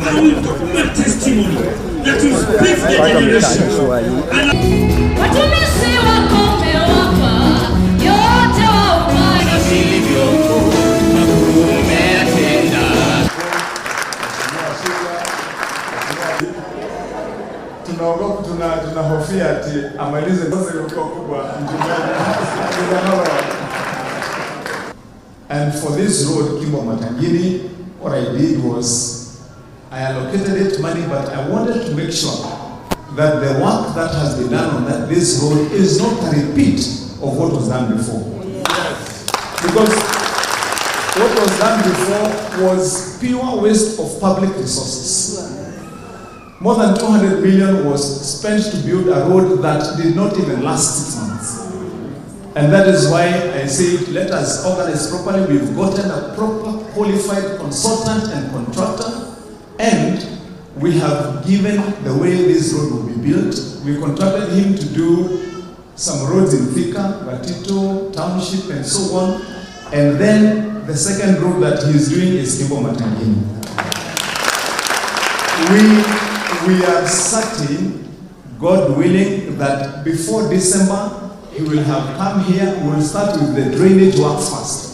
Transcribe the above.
I will put my testimony that will speak the generation. Tunahofia ati amalize ndoto ilikuwa kubwa. And for this road, Kimbo-Matangi, what I did was I allocated it money, but I wanted to make sure that the work that has been done on this road is not a repeat of what was done before. Yes. Because what was done before was pure waste of public resources. More than 200 million was spent to build a road that did not even last 6 months. And that is why I said, let us organize properly. We've gotten a proper qualified consultant and contractor, and we have given the way this road will be built. We contracted him to do some roads in Thika, Gatito, Township, and so on. And then the second road that he is doing is Kimbo-Matangi. We are certain, God willing, that before December, he will have come here. We will start with the drainage work first.